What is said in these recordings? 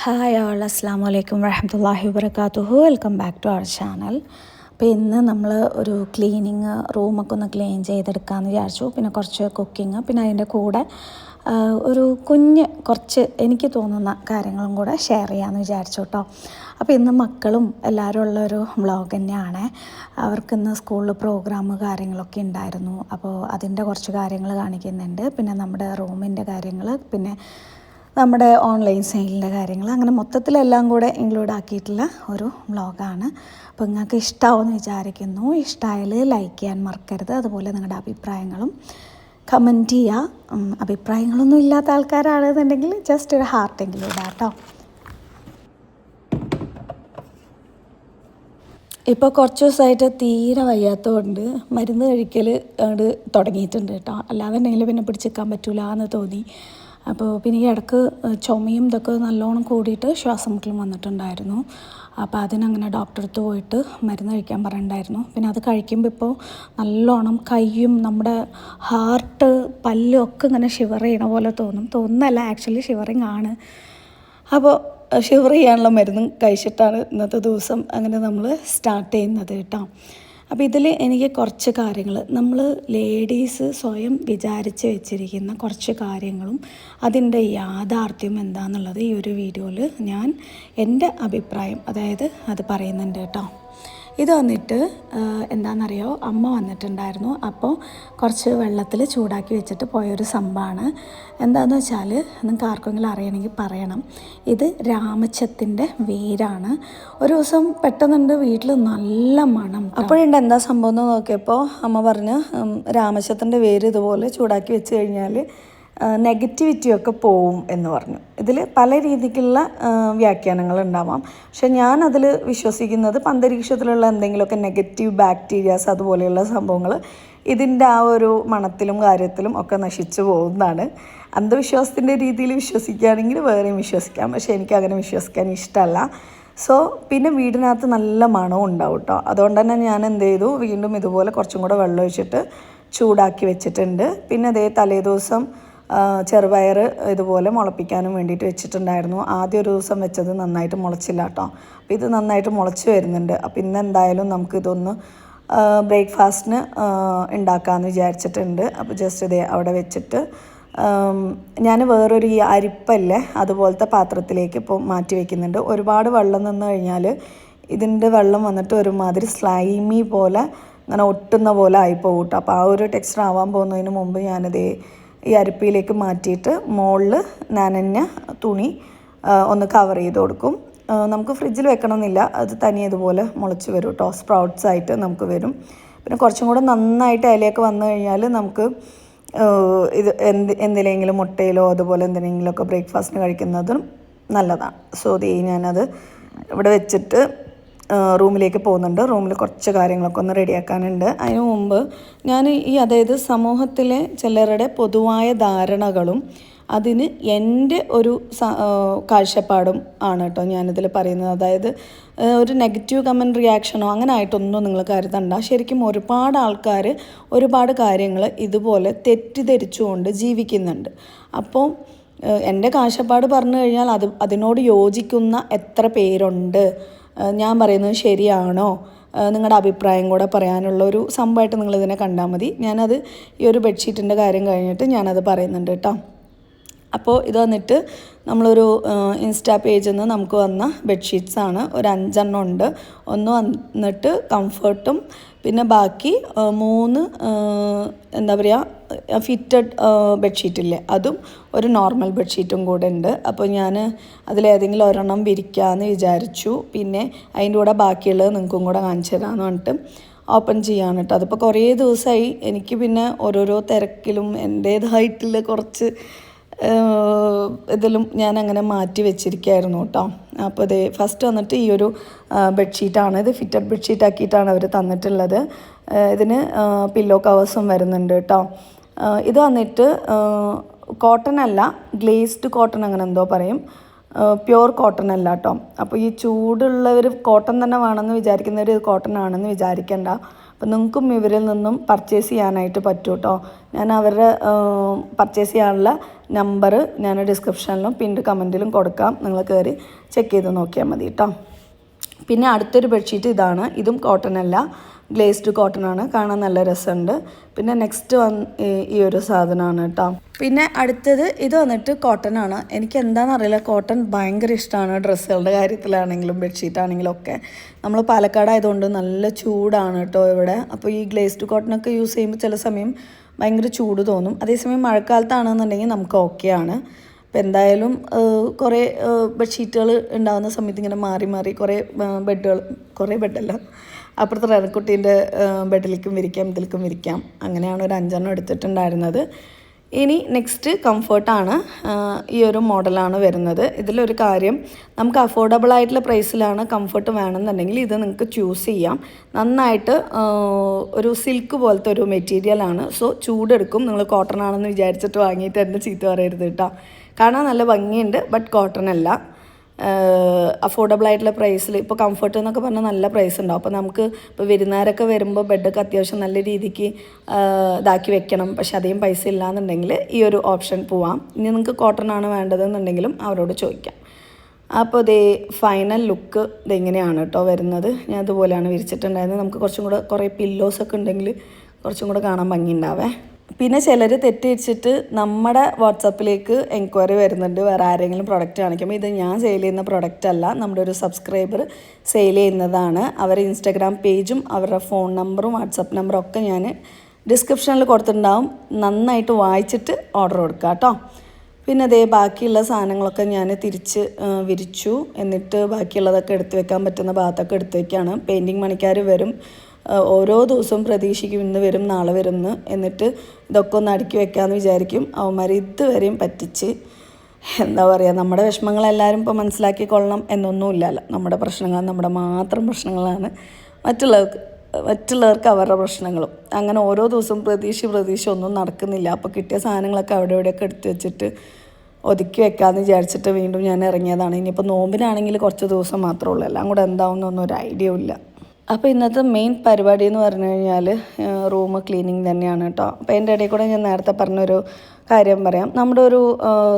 Hi all, അസ്സാം വലൈക്കും വറഹമത്തല്ലാഹി വബറകാതുഹു. Welcome back to our channel. അപ്പോൾ ഇന്ന് നമ്മൾ ഒരു ക്ലീനിങ്, റൂമൊക്കെ ഒന്ന് ക്ലീൻ ചെയ്തെടുക്കാമെന്ന് വിചാരിച്ചു. പിന്നെ കുറച്ച് കുക്കിങ്, പിന്നെ അതിൻ്റെ കൂടെ ഒരു കുറച്ച് എനിക്ക് തോന്നുന്ന കാര്യങ്ങളും കൂടെ ഷെയർ ചെയ്യാമെന്ന് വിചാരിച്ചു കേട്ടോ. അപ്പോൾ ഇന്ന് മക്കളും എല്ലാവരും ഉള്ളൊരു വ്ളോഗ് തന്നെയാണ്. അവർക്കിന്ന് സ്കൂളിൽ പ്രോഗ്രാം കാര്യങ്ങളൊക്കെ ഉണ്ടായിരുന്നു. അപ്പോൾ അതിൻ്റെ കുറച്ച് കാര്യങ്ങൾ കാണിക്കുന്നുണ്ട്. പിന്നെ നമ്മുടെ റൂമിൻ്റെ കാര്യങ്ങൾ, പിന്നെ നമ്മുടെ ഓൺലൈൻ സെയിലിൻ്റെ കാര്യങ്ങൾ, അങ്ങനെ മൊത്തത്തിലെല്ലാം കൂടെ ഇൻക്ലൂഡ് ആക്കിയിട്ടുള്ള ഒരു വ്ളോഗാണ്. അപ്പോൾ നിങ്ങൾക്ക് ഇഷ്ടമാവുമെന്ന് വിചാരിക്കുന്നു. ഇഷ്ടമായാൽ ലൈക്ക് ചെയ്യാൻ മറക്കരുത്. അതുപോലെ നിങ്ങളുടെ അഭിപ്രായങ്ങളും കമൻറ്റ് ചെയ്യുക. അഭിപ്രായങ്ങളൊന്നും ഇല്ലാത്ത ആൾക്കാരാണെന്നുണ്ടെങ്കിൽ ജസ്റ്റ് ഒരു ഹാർട്ടെങ്കിലും ഇടാം കേട്ടോ. ഇപ്പോൾ കുറച്ച് ദിവസമായിട്ട് തീരെ വയ്യാത്തതുകൊണ്ട് മരുന്ന് കഴിക്കൽ അങ്ങോട്ട് തുടങ്ങിയിട്ടുണ്ട് കേട്ടോ. അല്ലാതെ ഉണ്ടെങ്കിൽ പിന്നെ പിടിച്ചെടുക്കാൻ പറ്റില്ല എന്ന് തോന്നി. അപ്പോൾ പിന്നെ ഈ ഇടയ്ക്ക് ചുമയും ഇതൊക്കെ നല്ലോണം കൂടിയിട്ട് ശ്വാസം മുട്ടലും വന്നിട്ടുണ്ടായിരുന്നു. അപ്പോൾ അതിനങ്ങനെ ഡോക്ടറെ അടുത്ത് പോയിട്ട് മരുന്ന് കഴിക്കാൻ പറഞ്ഞിട്ടുണ്ടായിരുന്നു. പിന്നെ അത് കഴിക്കുമ്പോൾ ഇപ്പോൾ നല്ലോണം കൈയും നമ്മുടെ ഹാർട്ട്, പല്ലും ഒക്കെ ഇങ്ങനെ ഷിവർ ചെയ്യണ പോലെ തോന്നുന്നല്ല, ആക്ച്വലി ഷിവറിങ് ആണ്. അപ്പോൾ ഷിവർ ചെയ്യാനുള്ള മരുന്നും കഴിച്ചിട്ടാണ് ഇന്നത്തെ ദിവസം അങ്ങനെ നമ്മൾ സ്റ്റാർട്ട് ചെയ്യുന്നത് കേട്ടോ. അപ്പോൾ ഇതിൽ എനിക്ക് കുറച്ച് കാര്യങ്ങൾ, നമ്മൾ ലേഡീസ് സ്വയം വിചാരിച്ച് വെച്ചിരിക്കുന്ന കുറച്ച് കാര്യങ്ങളും അതിൻ്റെ യാഥാർത്ഥ്യം എന്താണെന്നുള്ളത് ഈ ഒരു വീഡിയോയിൽ ഞാൻ എൻ്റെ അഭിപ്രായം അത് പറയുന്നുണ്ട് കേട്ടോ. ഇത് വന്നിട്ട് എന്താണെന്നറിയോ, അമ്മ വന്നിട്ടുണ്ടായിരുന്നു. അപ്പോൾ കുറച്ച് വെള്ളത്തിൽ ചൂടാക്കി വെച്ചിട്ട് പോയൊരു സംഭവമാണ്. എന്താണെന്ന് വെച്ചാൽ നിങ്ങൾക്ക് ആർക്കെങ്കിലും അറിയണമെങ്കിൽ പറയണം. ഇത് രാമച്ചത്തിൻ്റെ വേരാണ്. ഒരു ദിവസം പെട്ടെന്നുണ്ട് വീട്ടിൽ നല്ല മണം. അപ്പോഴുണ്ട് എന്താ സംഭവം എന്ന് നോക്കിയപ്പോൾ അമ്മ പറഞ്ഞ് രാമച്ചത്തിൻ്റെ വേര് ഇതുപോലെ ചൂടാക്കി വെച്ച് കഴിഞ്ഞാൽ നെഗറ്റിവിറ്റിയൊക്കെ പോവും എന്ന് പറഞ്ഞു. ഇതിൽ പല രീതിക്കുള്ള വ്യാഖ്യാനങ്ങൾ ഉണ്ടാവാം. പക്ഷെ ഞാനതിൽ വിശ്വസിക്കുന്നത് അന്തരീക്ഷത്തിലുള്ള എന്തെങ്കിലുമൊക്കെ നെഗറ്റീവ് ബാക്ടീരിയാസ് അതുപോലെയുള്ള സംഭവങ്ങൾ ഇതിൻ്റെ ആ ഒരു മണത്തിലും കാര്യത്തിലും ഒക്കെ നശിച്ചു പോകുന്നതാണ്. അന്ധവിശ്വാസത്തിൻ്റെ രീതിയിൽ വിശ്വസിക്കുകയാണെങ്കിൽ വേറെയും വിശ്വസിക്കാം. പക്ഷേ എനിക്കങ്ങനെ വിശ്വസിക്കാൻ ഇഷ്ടമല്ല. പിന്നെ വീടിനകത്ത് നല്ല മണവും ഉണ്ടാവും കേട്ടോ. അതുകൊണ്ട് തന്നെ ഞാൻ എന്ത് ചെയ്തു, വീണ്ടും ഇതുപോലെ കുറച്ചും കൂടെ വെള്ളം ഒഴിച്ചിട്ട് ചൂടാക്കി വെച്ചിട്ടുണ്ട്. പിന്നെ അതേ തലേദിവസം ചെറുപയർ ഇതുപോലെ മുളപ്പിക്കാനും വേണ്ടിയിട്ട് വെച്ചിട്ടുണ്ടായിരുന്നു. ആദ്യം ഒരു ദിവസം വെച്ചത് നന്നായിട്ട് മുളച്ചില്ല കേട്ടോ. അപ്പോൾ ഇത് നന്നായിട്ട് മുളച്ച് വരുന്നുണ്ട്. അപ്പോൾ ഇന്ന് എന്തായാലും നമുക്കിതൊന്ന് ബ്രേക്ക്ഫാസ്റ്റിന് ഉണ്ടാക്കാമെന്ന് വിചാരിച്ചിട്ടുണ്ട്. അപ്പോൾ ജസ്റ്റ് ഇതേ അവിടെ വെച്ചിട്ട് ഞാൻ വേറൊരു ഈ അരിപ്പല്ലേ അതുപോലത്തെ പാത്രത്തിലേക്ക് ഇപ്പോൾ മാറ്റി വയ്ക്കുന്നുണ്ട്. ഒരുപാട് വെള്ളം നിന്ന് കഴിഞ്ഞാൽ ഇതിൻ്റെ വെള്ളം വന്നിട്ട് ഒരുമാതിരി സ്ലൈമി പോലെ അങ്ങനെ ഒട്ടുന്ന പോലെ ആയിപ്പോകും കേട്ടോ. അപ്പോൾ ആ ഒരു ടെക്സ്ചർ ആവാൻ പോകുന്നതിന് മുമ്പ് ഞാനിതേ ഈ അരിപ്പയിലേക്ക് മാറ്റിയിട്ട് മുകളിൽ നനഞ്ഞ തുണി ഒന്ന് കവർ ചെയ്ത് കൊടുക്കും. നമുക്ക് ഫ്രിഡ്ജിൽ വെക്കണമെന്നില്ല, അത് തനിയെ ഇതുപോലെ മുളച്ച് വരും കേട്ടോ. സ്പ്രൗട്ട്സ് ആയിട്ട് നമുക്ക് വരും. പിന്നെ കുറച്ചും കൂടെ നന്നായിട്ട് ഇലയൊക്കെ വന്നു കഴിഞ്ഞാൽ നമുക്ക് ഇത് എന്തിലെങ്കിലും മുട്ടയിലോ അതുപോലെ എന്തിനെങ്കിലുമൊക്കെ ബ്രേക്ക്ഫാസ്റ്റിന് കഴിക്കുന്നതും നല്ലതാണ്. ഞാനത് ഇവിടെ വെച്ചിട്ട് റൂമിലേക്ക് പോകുന്നുണ്ട്. റൂമിൽ കുറച്ച് കാര്യങ്ങളൊക്കെ ഒന്ന് റെഡിയാക്കാനുണ്ട്. അതിനു മുമ്പ് ഞാൻ സമൂഹത്തിലെ ചിലരുടെ പൊതുവായ ധാരണകളും അതിന് എൻ്റെ ഒരു കാഴ്ചപ്പാടും ആണ് കേട്ടോ ഞാനിതിൽ പറയുന്നത്. ഒരു നെഗറ്റീവ് കമൻറ്റ് റിയാക്ഷനോ അങ്ങനെ ആയിട്ടൊന്നും നിങ്ങൾ കരുതണ്ട. ശരിക്കും ഒരുപാട് ആൾക്കാർ ഒരുപാട് കാര്യങ്ങൾ ഇതുപോലെ തെറ്റിദ്ധരിച്ചുകൊണ്ട് ജീവിക്കുന്നുണ്ട്. അപ്പോൾ എൻ്റെ കാഴ്ചപ്പാട് പറഞ്ഞു കഴിഞ്ഞാൽ അതിനോട് യോജിക്കുന്ന എത്ര പേരുണ്ട്, ഞാൻ പറയുന്നത് ശരിയാണോ, നിങ്ങളുടെ അഭിപ്രായം കൂടെ പറയാനുള്ള ഒരു സംഭവമായിട്ട് നിങ്ങളിതിനെ കണ്ടാൽ മതി. ഞാനത് ഈ ഒരു ബെഡ്ഷീറ്റിൻ്റെ കാര്യം കഴിഞ്ഞിട്ട് ഞാനത് പറയുന്നുണ്ട് കേട്ടോ. അപ്പോൾ ഇത് വന്നിട്ട് നമ്മളൊരു ഇൻസ്റ്റാ പേജിൽ നിന്ന് നമുക്ക് വന്ന ബെഡ്ഷീറ്റ്സാണ്. ഒരു 5 എണ്ണം ഉണ്ട്. ഒന്ന് വന്നിട്ട് കംഫർട്ടും പിന്നെ ബാക്കി 3 എന്താ പറയുക ഫിറ്റഡ് ബെഡ്ഷീറ്റില്ലേ, അതും ഒരു നോർമൽ ബെഡ്ഷീറ്റും കൂടെ ഉണ്ട്. അപ്പോൾ ഞാൻ അതിലേതെങ്കിലും ഒരെണ്ണം വിരിക്കാമെന്ന് വിചാരിച്ചു. പിന്നെ അതിൻ്റെ കൂടെ ബാക്കിയുള്ളത് നിങ്ങൾക്കും കൂടെ കാണിച്ചു തരാമെന്ന് പറഞ്ഞിട്ട് ഓപ്പൺ ചെയ്യാൻ കേട്ടോ. അതിപ്പോൾ കുറേ ദിവസമായി എനിക്ക് പിന്നെ ഓരോരോ തിരക്കിലും എൻ്റേതായിട്ടുള്ള കുറച്ച് ഇതിലും ഞാൻ അങ്ങനെ മാറ്റി വെച്ചിരിക്കുകയായിരുന്നു കേട്ടോ. അപ്പോൾ ഇത് ഫസ്റ്റ് വന്നിട്ട് ഈ ഒരു ബെഡ്ഷീറ്റാണ്. ഇത് ഫിറ്റഡ് ബെഡ്ഷീറ്റ് ആക്കിയിട്ടാണ് അവർ തന്നിട്ടുള്ളത്. ഇതിന് പില്ലോ കവേഴ്സും വരുന്നുണ്ട് കേട്ടോ. ഇത് വന്നിട്ട് കോട്ടൺ അല്ല, ഗ്ലേസ്ഡ് കോട്ടൺ അങ്ങനെ എന്തോ പറയും, പ്യുവർ കോട്ടൺ അല്ല കേട്ടോ. അപ്പോൾ ഈ ചൂടുള്ളവർ കോട്ടൺ തന്നെ വേണമെന്ന് വിചാരിക്കുന്നവർ ഇത് കോട്ടൺ ആണെന്ന് വിചാരിക്കേണ്ട. അപ്പോൾ നിങ്ങൾക്കും ഇവരിൽ നിന്നും പർച്ചേസ് ചെയ്യാനായിട്ട് പറ്റും കേട്ടോ. ഞാൻ അവരുടെ പർച്ചേസ് ചെയ്യാനുള്ള നമ്പർ ഞാൻ ഡിസ്ക്രിപ്ഷനിലും പിന്നീട് കമൻറ്റിലും കൊടുക്കാം, നിങ്ങൾ കയറി ചെക്ക് ചെയ്ത് നോക്കിയാൽ മതി കേട്ടോ. പിന്നെ അടുത്തൊരു ബെഡ്ഷീറ്റ് ഇതാണ്. ഇതും കോട്ടൺ അല്ല, ഗ്ലേസ്ഡ് കോട്ടൺ ആണ്, കാണാൻ നല്ല രസമുണ്ട്. പിന്നെ നെക്സ്റ്റ് ഈ ഒരു സാധനമാണ് കേട്ടോ. പിന്നെ അടുത്തത് ഇത് വന്നിട്ട് കോട്ടൺ ആണ്. എനിക്ക് എന്താണെന്നറിയില്ല, കോട്ടൺ ഭയങ്കര ഇഷ്ടമാണ് ഡ്രസ്സുകളുടെ കാര്യത്തിലാണെങ്കിലും ബെഡ്ഷീറ്റ് ആണെങ്കിലും ഒക്കെ. നമ്മൾ പാലക്കാടായതുകൊണ്ട് നല്ല ചൂടാണ് കേട്ടോ ഇവിടെ. അപ്പോൾ ഈ ഗ്ലേസ്ഡ് കോട്ടണൊക്കെ യൂസ് ചെയ്യുമ്പോൾ ചില സമയം ഭയങ്കര ചൂട് തോന്നും. അതേസമയം മഴക്കാലത്താണെന്നുണ്ടെങ്കിൽ നമുക്ക് ഓക്കെയാണ്. അപ്പോൾ എന്തായാലും കുറേ ബെഡ്ഷീറ്റുകൾ ഉണ്ടാകുന്ന സമയത്ത് ഇങ്ങനെ മാറി മാറി കുറേ ബെഡല്ല, അപ്പുറത്തെ റെനക്കുട്ടീൻ്റെ ബെഡിലേക്കും വിരിക്കാം, ഇതിലേക്കും വിരിക്കാം. അങ്ങനെയാണ് ഒരു 5 എടുത്തിട്ടുണ്ടായിരുന്നത്. ഇനി നെക്സ്റ്റ് കംഫർട്ടാണ്. ഈ ഒരു മോഡലാണ് വരുന്നത്. ഇതിലൊരു കാര്യം, നമുക്ക് അഫോർഡബിൾ ആയിട്ടുള്ള പ്രൈസിലാണ് കംഫർട്ട് വേണമെന്നുണ്ടെങ്കിൽ ഇത് നിങ്ങൾക്ക് ചൂസ് ചെയ്യാം. നന്നായിട്ട് ഒരു സിൽക്ക് പോലത്തെ ഒരു മെറ്റീരിയലാണ്. സോ ചൂടെടുക്കും. നിങ്ങൾ കോട്ടൺ ആണെന്ന് വിചാരിച്ചിട്ട് വാങ്ങിയിട്ട് എന്നെ ചീത്ത പറയരുത് കേട്ടോ. കാണാൻ നല്ല ഭംഗിയുണ്ട്, ബട്ട് കോട്ടൺ അല്ല. അഫോർഡബിൾ ആയിട്ടുള്ള പ്രൈസിൽ ഇപ്പോൾ കംഫർട്ട് എന്നൊക്കെ പറഞ്ഞാൽ നല്ല പ്രൈസ് ഉണ്ടാവും. അപ്പോൾ നമുക്ക് ഇപ്പോൾ വിരുന്നുകാരൊക്കെ വരുമ്പോൾ ബെഡൊക്കെ അത്യാവശ്യം നല്ല രീതിക്ക് ഇതാക്കി വെക്കണം. പക്ഷെ അധികം പൈസ ഇല്ലയെന്നുണ്ടെങ്കിൽ ഈ ഒരു ഓപ്ഷൻ പോവാം. ഇനി നിങ്ങൾക്ക് കോട്ടൺ ആണ് വേണ്ടതെന്നുണ്ടെങ്കിലും അവരോട് ചോദിക്കാം. അപ്പോൾ ഇതേ ഫൈനൽ ലുക്ക് ഇതെങ്ങനെയാണ് കേട്ടോ വരുന്നത്. ഞാൻ അതുപോലെയാണ് വിരിച്ചിട്ടുണ്ടായിരുന്നത്. നമുക്ക് കുറച്ചും കൂടെ കുറേ പില്ലോസൊക്കെ ഉണ്ടെങ്കിൽ കുറച്ചും കൂടെ കാണാൻ ഭംഗിയുണ്ടാവേ. പിന്നെ ചിലർ തെറ്റിച്ചിട്ട് നമ്മുടെ വാട്സപ്പിലേക്ക് എൻക്വയറി വരുന്നുണ്ട് വേറെ ആരെങ്കിലും പ്രൊഡക്റ്റ് കാണിക്കുമ്പോൾ. ഇത് ഞാൻ സെയിൽ ചെയ്യുന്ന പ്രൊഡക്റ്റ് അല്ല, നമ്മുടെ ഒരു സബ്സ്ക്രൈബർ സെയിൽ ചെയ്യുന്നതാണ്. അവരുടെ ഇൻസ്റ്റാഗ്രാം പേജും അവരുടെ ഫോൺ നമ്പറും വാട്സപ്പ് നമ്പറും ഒക്കെ ഞാൻ ഡിസ്ക്രിപ്ഷനിൽ കൊടുത്തിട്ടുണ്ടാവും. നന്നായിട്ട് വായിച്ചിട്ട് ഓർഡർ കൊടുക്കുക കേട്ടോ. പിന്നെ അതേ ബാക്കിയുള്ള സാധനങ്ങളൊക്കെ ഞാൻ തിരിച്ച് വിരിച്ചു. എന്നിട്ട് ബാക്കിയുള്ളതൊക്കെ എടുത്തു വെക്കാൻ പറ്റുന്ന ഭാഗത്തൊക്കെ എടുത്തു വയ്ക്കുകയാണ്. പെയിൻറ്റിങ് പണിക്കാർ വരും, ഓരോ ദിവസവും പ്രതീക്ഷിക്കും ഇന്ന് വരും നാളെ വരും എന്ന്. എന്നിട്ട് ഇതൊക്കെ ഒന്ന് അടുക്കി വെക്കാമെന്ന് വിചാരിക്കും. അവന്മാർ ഇതുവരെയും പറ്റിച്ച് എന്താ പറയുക, നമ്മുടെ വിഷമങ്ങളെല്ലാവരും ഇപ്പോൾ മനസ്സിലാക്കിക്കൊള്ളണം എന്നൊന്നുമില്ലല്ലോ. നമ്മുടെ പ്രശ്നങ്ങൾ നമ്മുടെ മാത്രം പ്രശ്നങ്ങളാണ്. മറ്റുള്ളവർക്ക് അവരുടെ പ്രശ്നങ്ങളും. അങ്ങനെ ഓരോ ദിവസവും പ്രതീക്ഷ ഒന്നും നടക്കുന്നില്ല. അപ്പോൾ കിട്ടിയ സാധനങ്ങളൊക്കെ അവിടെ ഇവിടെയൊക്കെ എടുത്ത് വെച്ചിട്ട് ഒതുക്കി വെക്കാമെന്ന് വിചാരിച്ചിട്ട് വീണ്ടും ഞാൻ ഇറങ്ങിയതാണ്. ഇനിയിപ്പോൾ നോമ്പിനാണെങ്കിൽ കുറച്ച് ദിവസം മാത്രമേ ഉള്ളൂ, എല്ലാം കൂടെ എന്താവുന്നൊന്നും ഒരു ഐഡിയ ഇല്ല. അപ്പോൾ ഇന്നത്തെ മെയിൻ പരിപാടി എന്ന് പറഞ്ഞു കഴിഞ്ഞാൽ റൂം ക്ലീനിങ് തന്നെയാണ് കേട്ടോ. അപ്പോൾ എൻ്റെ ഇടയിൽ കൂടെ ഞാൻ നേരത്തെ പറഞ്ഞൊരു കാര്യം പറയാം. നമ്മുടെ ഒരു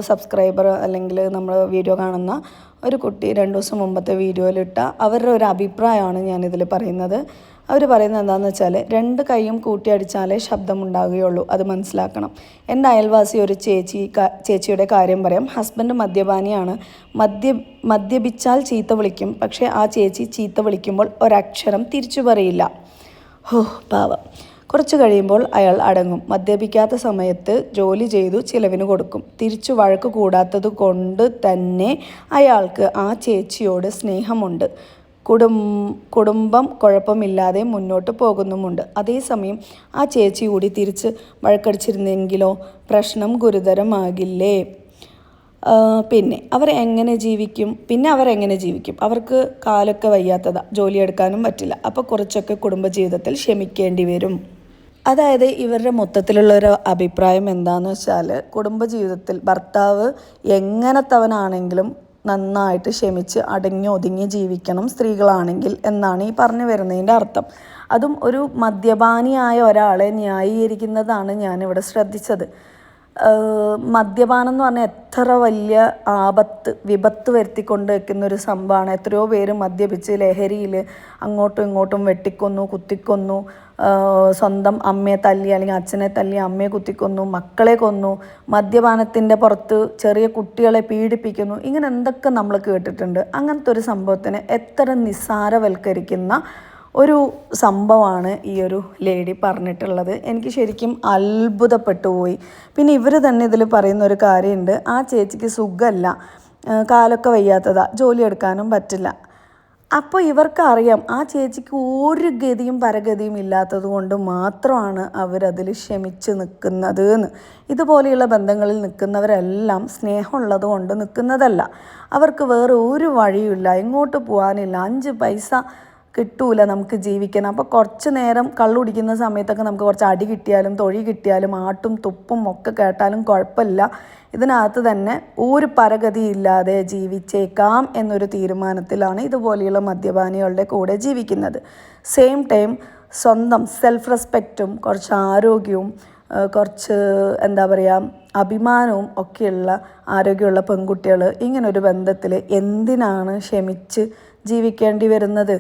സബ്സ്ക്രൈബർ അല്ലെങ്കിൽ നമ്മൾ വീഡിയോ കാണുന്ന ഒരു കുട്ടി 2 ദിവസം മുമ്പത്തെ വീഡിയോയിലിട്ട അവരുടെ ഒരു അഭിപ്രായമാണ് ഞാനിതിൽ പറയുന്നത്. അവർ പറയുന്നത് എന്താണെന്ന് വെച്ചാൽ 2 കൈയും കൂട്ടിയടിച്ചാലേ ശബ്ദമുണ്ടാകുകയുള്ളൂ, അത് മനസ്സിലാക്കണം. എൻ്റെ അയൽവാസി ഒരു ചേച്ചിയുടെ കാര്യം പറയാം. ഹസ്ബൻഡ് മദ്യപാനിയാണ്. മദ്യപിച്ചാൽ ചീത്ത വിളിക്കും. പക്ഷേ ആ ചേച്ചി ചീത്ത വിളിക്കുമ്പോൾ ഒരക്ഷരം തിരിച്ചു പറയില്ല. പാവം. കുറച്ച് കഴിയുമ്പോൾ അയാൾ അടങ്ങും. മദ്യപിക്കാത്ത സമയത്ത് ജോലി ചെയ്തു ചിലവിന് കൊടുക്കും. തിരിച്ചു വഴക്ക് കൂടാത്തത് കൊണ്ട് തന്നെ അയാൾക്ക് ആ ചേച്ചിയോട് സ്നേഹമുണ്ട്. കുടുംബം കുഴപ്പമില്ലാതെ മുന്നോട്ട് പോകുന്നുമുണ്ട്. അതേസമയം ആ ചേച്ചി കൂടി തിരിച്ച് വഴക്കടിച്ചിരുന്നെങ്കിലോ പ്രശ്നം ഗുരുതരമാകില്ലേ? പിന്നെ അവരെങ്ങനെ ജീവിക്കും? അവർക്ക് കാലൊക്കെ വയ്യാത്തതാ, ജോലിയെടുക്കാനും പറ്റില്ല. അപ്പോൾ കുറച്ചൊക്കെ കുടുംബജീവിതത്തിൽ ക്ഷമിക്കേണ്ടി വരും. അതായത് ഇവരുടെ മൊത്തത്തിലുള്ളൊരു അഭിപ്രായം എന്താണെന്ന് വെച്ചാൽ, കുടുംബജീവിതത്തിൽ ഭർത്താവ് എങ്ങനത്തവനാണെങ്കിലും നന്നായിട്ട് ക്ഷമിച്ച് അടങ്ങി ഒതുങ്ങി ജീവിക്കണം സ്ത്രീകളാണെങ്കിൽ എന്നാണ് ഈ പറഞ്ഞു വരുന്നതിൻ്റെ അർത്ഥം. അതും ഒരു മദ്യപാനിയായ ഒരാളെ ന്യായീകരിക്കുന്നതാണ് ഞാനിവിടെ ശ്രദ്ധിച്ചത്. മദ്യപാനം എന്ന് പറഞ്ഞാൽ എത്ര വലിയ വിപത്ത് വരുത്തിക്കൊണ്ട് വെക്കുന്ന ഒരു സംഭവമാണ്. എത്രയോ പേര് മദ്യപിച്ച് ലഹരിയിൽ അങ്ങോട്ടും ഇങ്ങോട്ടും വെട്ടിക്കൊന്നു, കുത്തിക്കൊന്നു, സ്വന്തം അമ്മയെ തല്ലി അല്ലെങ്കിൽ അച്ഛനെ തല്ലി അമ്മയെ കുത്തിക്കൊന്നു, മക്കളെ കൊന്നു, മദ്യപാനത്തിൻ്റെ പുറത്ത് ചെറിയ കുട്ടികളെ പീഡിപ്പിക്കുന്നു. ഇങ്ങനെ എന്തൊക്കെ നമ്മൾ കേട്ടിട്ടുണ്ട്. അങ്ങനത്തെ ഒരു സംഭവത്തിന് എത്ര നിസ്സാരവൽക്കരിക്കുന്ന ഒരു സംഭവമാണ് ഈ ഒരു ലേഡി പറഞ്ഞിട്ടുള്ളത്. എനിക്ക് ശരിക്കും അത്ഭുതപ്പെട്ടു പോയി. പിന്നെ ഇവർ തന്നെ ഇതിൽ പറയുന്ന ഒരു കാര്യമുണ്ട്. ആ ചേച്ചിക്ക് സുഖമല്ല, കാലൊക്കെ വയ്യാത്തതാ, ജോലി എടുക്കാനും പറ്റില്ല. അപ്പോൾ ഇവർക്കറിയാം ആ ചേച്ചിക്ക് ഒരു ഗതിയും പരഗതിയും ഇല്ലാത്തത് കൊണ്ട് മാത്രമാണ് അവരതിൽ ക്ഷമിച്ച് നിൽക്കുന്നത് എന്ന്. ഇതുപോലെയുള്ള ബന്ധങ്ങളിൽ നിൽക്കുന്നവരെല്ലാം സ്നേഹമുള്ളത് കൊണ്ട് നിൽക്കുന്നതല്ല. അവർക്ക് വേറെ ഒരു വഴിയുമില്ല, എങ്ങോട്ട് പോകാനില്ല, 5 പൈസ കിട്ടൂല നമുക്ക് ജീവിക്കാൻ. അപ്പോൾ കുറച്ച് നേരം കള്ളുടിക്കുന്ന സമയത്തൊക്കെ നമുക്ക് കുറച്ച് അടി കിട്ടിയാലും തൊഴി കിട്ടിയാലും ആട്ടും തുപ്പും ഒക്കെ കേട്ടാലും കുഴപ്പമില്ല. ഇതിനകത്ത് തന്നെ ഒരു പരഗതിയില്ലാതെ ജീവിച്ചേക്കാം എന്നൊരു തീരുമാനത്തിലാണ് ഇതുപോലെയുള്ള മദ്യപാനികളുടെ കൂടെ ജീവിക്കുന്നത്. സെയിം ടൈം സ്വന്തം സെൽഫ് റെസ്പെക്റ്റും കുറച്ച് ആരോഗ്യവും കുറച്ച് എന്താ പറയുക അഭിമാനവും ഒക്കെയുള്ള ആരോഗ്യമുള്ള പെൺകുട്ടികൾ ഇങ്ങനൊരു ബന്ധത്തിൽ എന്തിനാണ് ക്ഷമിച്ച് ജീവിക്കേണ്ടി വരുന്നത്?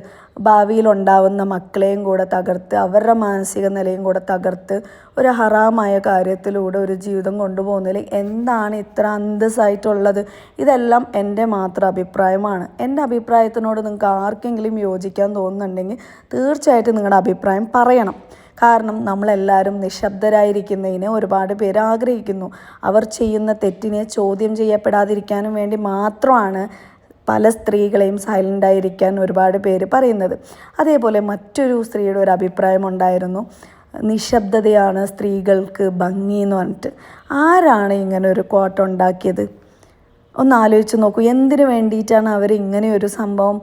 ഭാവിയിലുണ്ടാവുന്ന മക്കളെയും കൂടെ തകർത്ത് അവരുടെ മാനസിക നിലയും കൂടെ തകർത്ത് ഒരു ഹറാമായ കാര്യത്തിലൂടെ ഒരു ജീവിതം കൊണ്ടുപോകുന്നതിൽ എന്താണ് ഇത്ര അന്തസ്സായിട്ടുള്ളത്? ഇതെല്ലാം എൻ്റെ മാത്രം അഭിപ്രായമാണ്. എൻ്റെ അഭിപ്രായത്തിനോട് നിങ്ങൾക്ക് ആർക്കെങ്കിലും യോജിക്കാൻ തോന്നുന്നുണ്ടെങ്കിൽ തീർച്ചയായിട്ടും നിങ്ങളുടെ അഭിപ്രായം പറയണം. കാരണം നമ്മളെല്ലാവരും നിശബ്ദരായിരിക്കുന്നതിന് ഒരുപാട് പേര് ആഗ്രഹിക്കുന്നു. അവർ ചെയ്യുന്ന തെറ്റിനെ ചോദ്യം ചെയ്യപ്പെടാതിരിക്കാനും വേണ്ടി മാത്രമാണ് പല സ്ത്രീകളെയും സൈലൻ്റായിരിക്കാൻ ഒരുപാട് പേര് പറയുന്നത്. അതേപോലെ മറ്റൊരു സ്ത്രീയുടെ ഒരു അഭിപ്രായം ഉണ്ടായിരുന്നു, നിശബ്ദതയാണ് സ്ത്രീകൾക്ക് ഭംഗി എന്ന് പറഞ്ഞിട്ട്. ആരാണ് ഇങ്ങനെ ഒരു കോട്ട ഉണ്ടാക്കിയത്? ഒന്ന് ആലോചിച്ച് നോക്കൂ. എന്തിനു വേണ്ടിയിട്ടാണ് അവർ ഇങ്ങനെയൊരു സംഭവം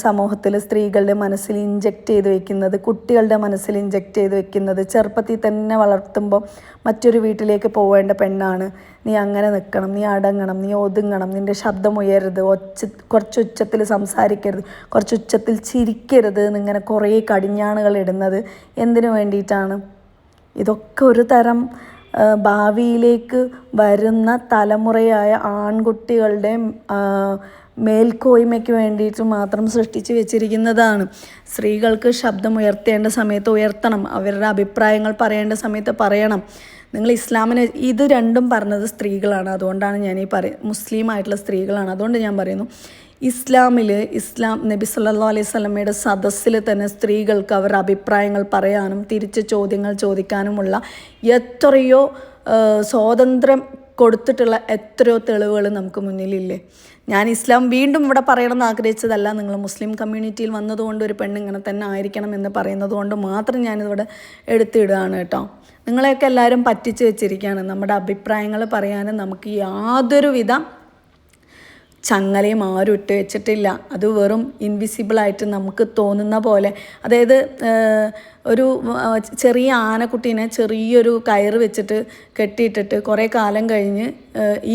സമൂഹത്തിൽ സ്ത്രീകളുടെ മനസ്സിൽ ഇൻജെക്റ്റ് ചെയ്ത് വെക്കുന്നത്, കുട്ടികളുടെ മനസ്സിൽ ഇൻജെക്റ്റ് ചെയ്ത് വെക്കുന്നത്? ചെറുപ്പത്തിൽ തന്നെ വളർത്തുമ്പോൾ മറ്റൊരു വീട്ടിലേക്ക് പോവേണ്ട പെണ്ണാണ്, നീ അങ്ങനെ നിൽക്കണം, നീ അടങ്ങണം, നീ ഒതുങ്ങണം, നിൻ്റെ ശബ്ദം ഉയരരുത്, കുറച്ച് ഉച്ചത്തിൽ സംസാരിക്കരുത്, കുറച്ച് ഉച്ചത്തിൽ ചിരിക്കരുത് എന്നിങ്ങനെ കുറേ കടിഞ്ഞാണുകൾ ഇടുന്നത് എന്തിനു വേണ്ടിയിട്ടാണ്? ഇതൊക്കെ ഒരു തരം ഭാവിയിലേക്ക് വരുന്ന തലമുറയായ ആൺകുട്ടികളുടെ മേൽക്കോയ്മയ്ക്ക് വേണ്ടിയിട്ട് മാത്രം സൃഷ്ടിച്ച് വെച്ചിരിക്കുന്നതാണ്. സ്ത്രീകൾക്ക് ശബ്ദം ഉയർത്തേണ്ട സമയത്ത് ഉയർത്തണം, അവരുടെ അഭിപ്രായങ്ങൾ പറയേണ്ട സമയത്ത് പറയണം. നിങ്ങൾ ഇസ്ലാമിന് ഇത് രണ്ടും പറഞ്ഞത് സ്ത്രീകളാണ്. അതുകൊണ്ടാണ് ഞാൻ മുസ്ലിമായിട്ടുള്ള സ്ത്രീകളാണ്. അതുകൊണ്ട് ഞാൻ പറയുന്നു, ഇസ്ലാം നബി സല്ലല്ലാഹു അലൈഹി വസല്ലമയുടെ സദസ്സിൽ തന്നെ സ്ത്രീകൾക്ക് അവരുടെ അഭിപ്രായങ്ങൾ പറയാനും തിരിച്ച് ചോദ്യങ്ങൾ ചോദിക്കാനുമുള്ള എത്രയോ സ്വാതന്ത്ര്യം കൊടുത്തിട്ടുള്ള എത്രയോ തെളിവുകൾ നമുക്ക് മുന്നിലില്ലേ? ഞാൻ ഇസ്ലാം വീണ്ടും ഇവിടെ പറയണമെന്ന് ആഗ്രഹിച്ചതല്ല. നിങ്ങൾ മുസ്ലിം കമ്മ്യൂണിറ്റിയിൽ വന്നതുകൊണ്ട് ഒരു പെണ്ണ് ഇങ്ങനെ തന്നെ ആയിരിക്കണം എന്ന് പറയുന്നത് കൊണ്ട് മാത്രം ഞാനിവിടെ എടുത്തിടുകയാണ് കേട്ടോ. നിങ്ങളെയൊക്കെ എല്ലാവരും പറ്റിച്ച് വെച്ചിരിക്കുകയാണ്. നമ്മുടെ അഭിപ്രായങ്ങൾ പറയാനും നമുക്ക് യാതൊരുവിധ ചങ്ങലയും ആരും ഇട്ട് വെച്ചിട്ടില്ല. അത് വെറും ഇൻവിസിബിളായിട്ട് നമുക്ക് തോന്നുന്ന പോലെ, അതായത് ഒരു ചെറിയ ആനക്കുട്ടീനെ ചെറിയൊരു കയറ് വെച്ചിട്ട് കെട്ടിയിട്ടിട്ട് കുറേ കാലം കഴിഞ്ഞ്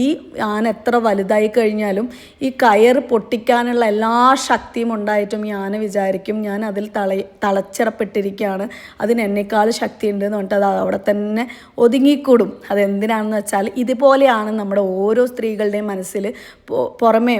ഈ ആന എത്ര വലുതായി കഴിഞ്ഞാലും ഈ കയറ് പൊട്ടിക്കാനുള്ള എല്ലാ ശക്തിയും ഉണ്ടായിട്ടും ഈ ആന വിചാരിക്കും ഞാൻ അതിൽ തളച്ചിറപ്പെട്ടിരിക്കുകയാണ്, അതിന് എന്നെക്കാൾ ശക്തി ഉണ്ടെന്ന് പറഞ്ഞിട്ട് അത് അവിടെ തന്നെ ഒതുങ്ങിക്കൂടും. അതെന്തിനാണെന്ന് വെച്ചാൽ ഇതുപോലെയാണ് നമ്മുടെ ഓരോ സ്ത്രീകളുടെയും മനസ്സിൽ. പുറമേ